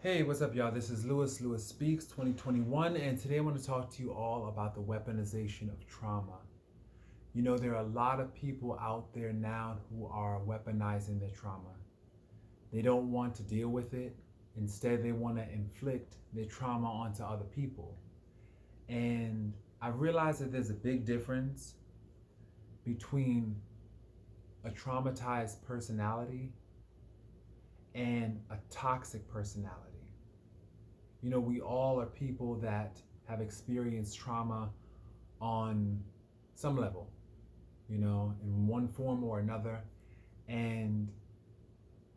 Hey, what's up, y'all? This is Lewis Speaks 2021, and today I want to talk to you all about the weaponization of trauma. You know, there are a lot of people out there now who are weaponizing their trauma. They don't want to deal with it. Instead, they want to inflict their trauma onto other people. And I realize that there's a big difference between a traumatized personality and a toxic personality. You know, we all are people that have experienced trauma on some level, you know, in one form or another. And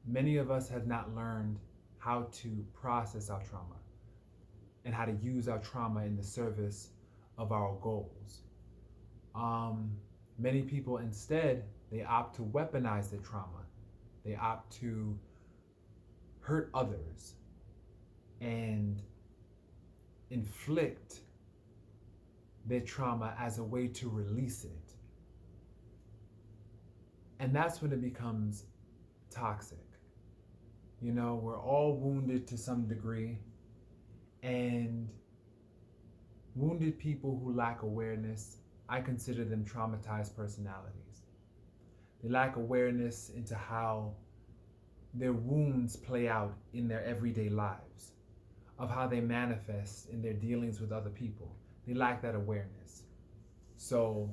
many of us have not learned how to process our trauma and how to use our trauma in the service of our goals. Many people instead, they opt to weaponize their trauma. They opt to hurt others and inflict their trauma as a way to release it. And that's when it becomes toxic. You know, we're all wounded to some degree, and wounded people who lack awareness, I consider them traumatized personalities. They lack awareness into how their wounds play out in their everyday lives, of how they manifest in their dealings with other people. They lack that awareness. So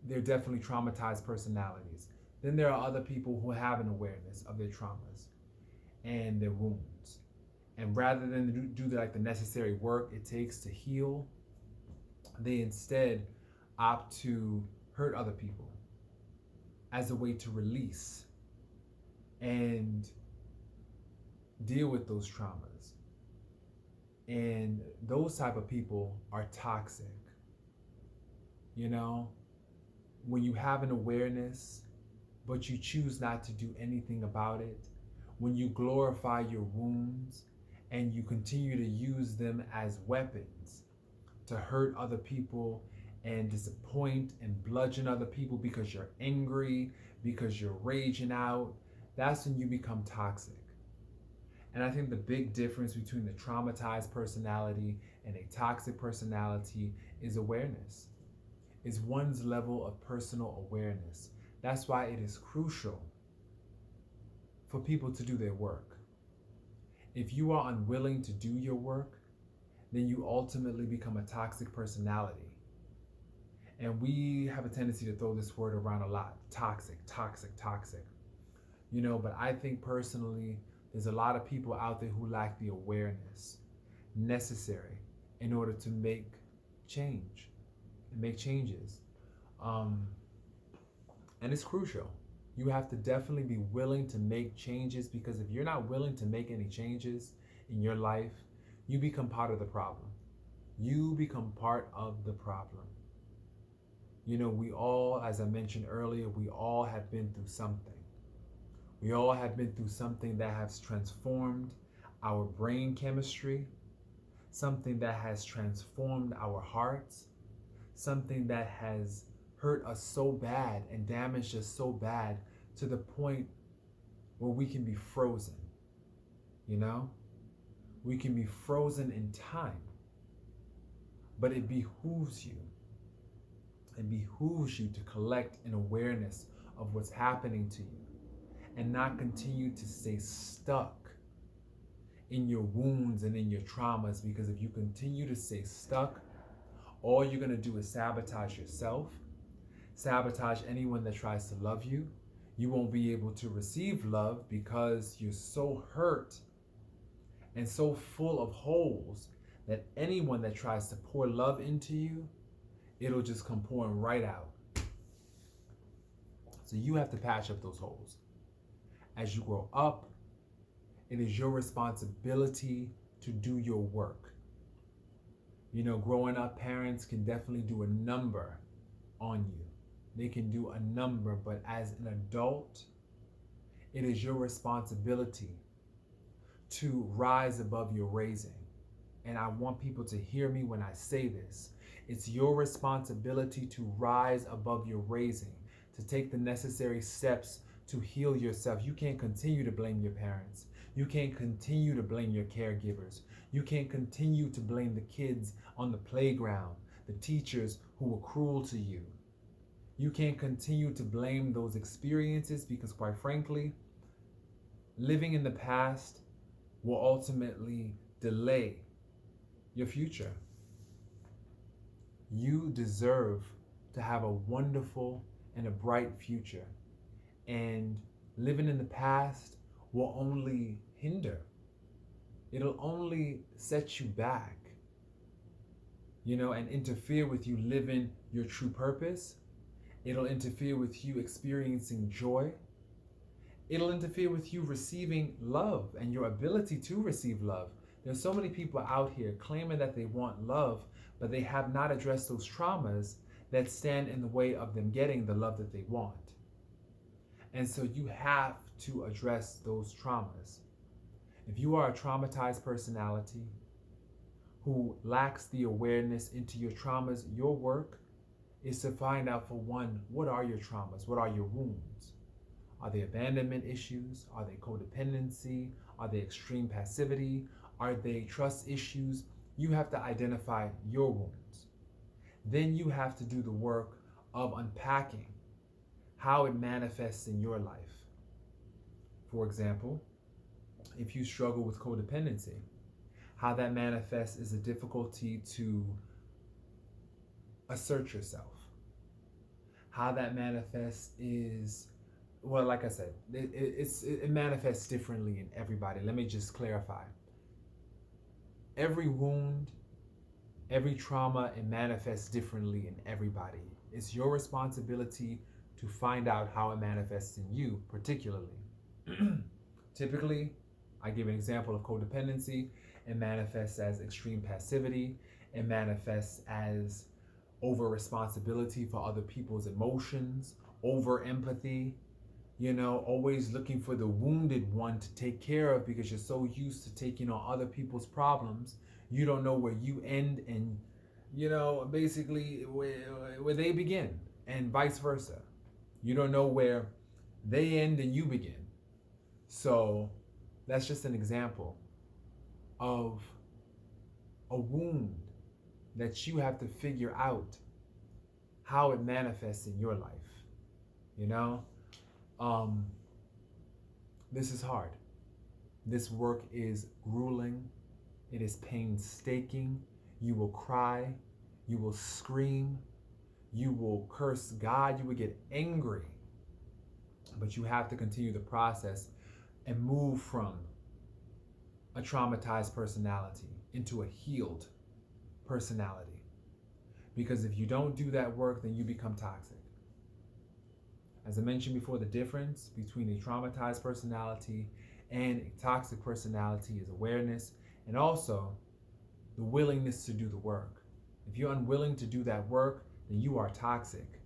they're definitely traumatized personalities. Then there are other people who have an awareness of their traumas and their wounds. And rather than do like the necessary work it takes to heal, they instead opt to hurt other people as a way to release and deal with those traumas. And those type of people are toxic. You know, when you have an awareness, but you choose not to do anything about it, when you glorify your wounds and you continue to use them as weapons to hurt other people and disappoint and bludgeon other people because you're angry, because you're raging out, that's when you become toxic. And I think the big difference between the traumatized personality and a toxic personality is awareness, is one's level of personal awareness. That's why it is crucial for people to do their work. If you are unwilling to do your work, then you ultimately become a toxic personality. And we have a tendency to throw this word around a lot. Toxic, toxic, toxic. You know, but I think personally, there's a lot of people out there who lack the awareness necessary in order to make change and make changes. And it's crucial. You have to definitely be willing to make changes, because if you're not willing to make any changes in your life, you become part of the problem. You become part of the problem. You know, we all, as I mentioned earlier, we all have been through something. We all have been through something that has transformed our brain chemistry, something that has transformed our hearts, something that has hurt us so bad and damaged us so bad to the point where we can be frozen. You know? We can be frozen in time. But it behooves you. It behooves you to collect an awareness of what's happening to you and not continue to stay stuck in your wounds and in your traumas, because if you continue to stay stuck, all you're going to do is sabotage yourself, sabotage anyone that tries to love you. You won't be able to receive love because you're so hurt and so full of holes that anyone that tries to pour love into you, it'll just come pouring right out. So you have to patch up those holes. As you grow up, it is your responsibility to do your work. You know, growing up, parents can definitely do a number on you. They can do a number, but as an adult, it is your responsibility to rise above your raising. And I want people to hear me when I say this. It's your responsibility to rise above your raising, to take the necessary steps to heal yourself. You can't continue to blame your parents. You can't continue to blame your caregivers. You can't continue to blame the kids on the playground, the teachers who were cruel to you. You can't continue to blame those experiences because, quite frankly, living in the past will ultimately delay your future. You deserve to have a wonderful and a bright future. And living in the past will only hinder. It'll only set you back, and interfere with you living your true purpose. It'll interfere with you experiencing joy. It'll interfere with you receiving love and your ability to receive love. There's so many people out here claiming that they want love, but they have not addressed those traumas that stand in the way of them getting the love that they want. And so you have to address those traumas. If you are a traumatized personality who lacks the awareness into your traumas, your work is to find out, for one, what are your traumas? What are your wounds? Are they abandonment issues? Are they codependency? Are they extreme passivity? Are they trust issues? You have to identify your wounds. Then you have to do the work of unpacking how it manifests in your life. For example, if you struggle with codependency, how that manifests is a difficulty to assert yourself. How that manifests is, well, like I said, it manifests differently in everybody. Let me just clarify. Every wound, every trauma, it manifests differently in everybody. It's your responsibility to find out how it manifests in you, particularly. Typically, I give an example of codependency. It manifests as extreme passivity. It manifests as over responsibility for other people's emotions, over empathy, always looking for the wounded one to take care of because you're so used to taking on other people's problems. You don't know where you end and, basically where they begin, and vice versa. You don't know where they end and you begin. So that's just an example of a wound that you have to figure out how it manifests in your life. This is hard. This work is grueling. It is painstaking. You will cry. You will scream. You will curse God. You will get angry. But you have to continue the process and move from a traumatized personality into a healed personality. Because if you don't do that work, then you become toxic. As I mentioned before, the difference between a traumatized personality and a toxic personality is awareness and also the willingness to do the work. If you're unwilling to do that work, then you are toxic.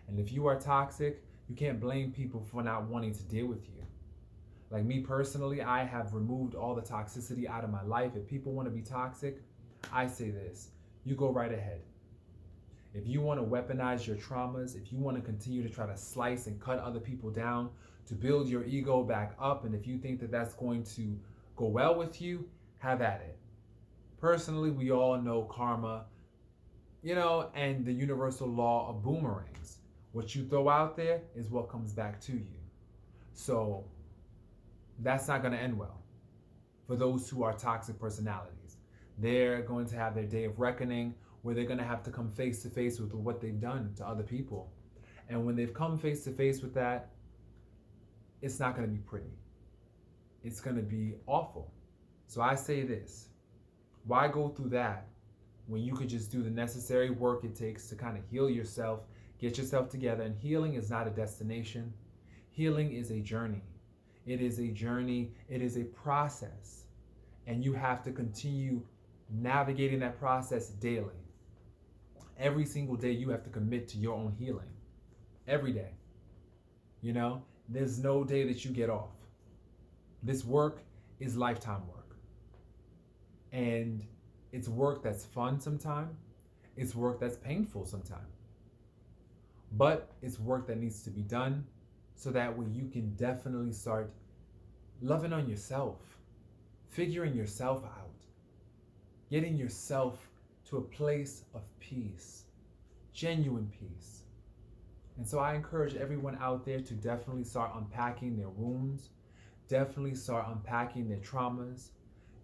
And if you are toxic, you can't blame people for not wanting to deal with you. Like me personally, I have removed all the toxicity out of my life. If people want to be toxic, I say this: you go right ahead. If you want to weaponize your traumas, if you want to continue to try to slice and cut other people down to build your ego back up, and if you think that that's going to go well with you, have at it. Personally, we all know karma, and the universal law of boomerangs. What you throw out there is what comes back to you. So that's not going to end well for those who are toxic personalities. They're going to have their day of reckoning where they're going to have to come face to face with what they've done to other people. And when they've come face to face with that, it's not going to be pretty. It's going to be awful. So I say this: why go through that when you could just do the necessary work it takes to kind of heal yourself, get yourself together? And healing is not a destination. Healing is a journey. It is a journey. It is a process. And you have to continue navigating that process daily. Every single day you have to commit to your own healing. Every day. There's no day that you get off. This work is lifetime work. And it's work that's fun sometimes. It's work that's painful sometimes. But it's work that needs to be done so that way you can definitely start loving on yourself. figuring yourself out, getting yourself to a place of peace, genuine peace. And so I encourage everyone out there to definitely start unpacking their wounds, definitely start unpacking their traumas,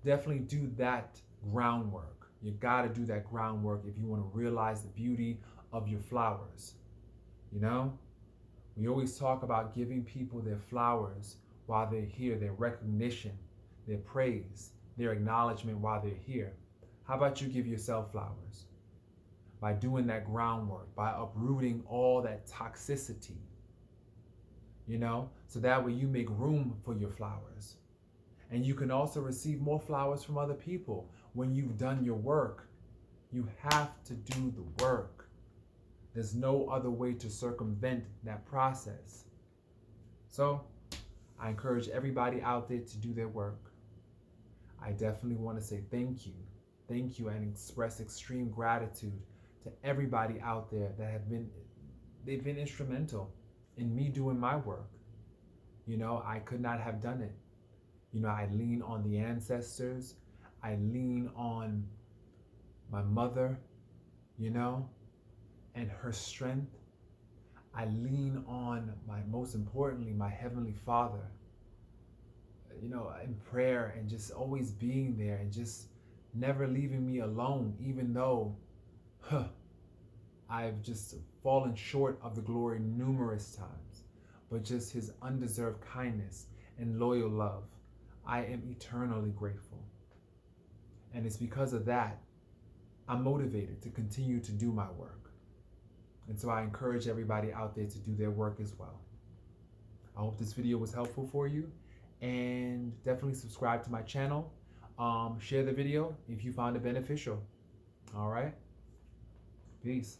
definitely do that groundwork. You gotta do that groundwork if you wanna realize the beauty of your flowers. You know, we always talk about giving people their flowers while they're here, their recognition, their praise, their acknowledgement while they're here. How about you give yourself flowers? By doing that groundwork, by uprooting all that toxicity, so that way you make room for your flowers. And you can also receive more flowers from other people when you've done your work. You have to do the work. There's no other way to circumvent that process. So I encourage everybody out there to do their work. I definitely want to say thank you. Thank you, and express extreme gratitude to everybody out there that they've been instrumental in me doing my work. I could not have done it. I lean on the ancestors. I lean on my mother, and her strength. I lean on most importantly, my Heavenly Father, in prayer, and just always being there and just never leaving me alone, even though I've just fallen short of the glory numerous times. But just his undeserved kindness and loyal love, I am eternally grateful. And it's because of that, I'm motivated to continue to do my work. And so I encourage everybody out there to do their work as well. I hope this video was helpful for you, and definitely subscribe to my channel. Share the video if you found it beneficial. All right. Peace.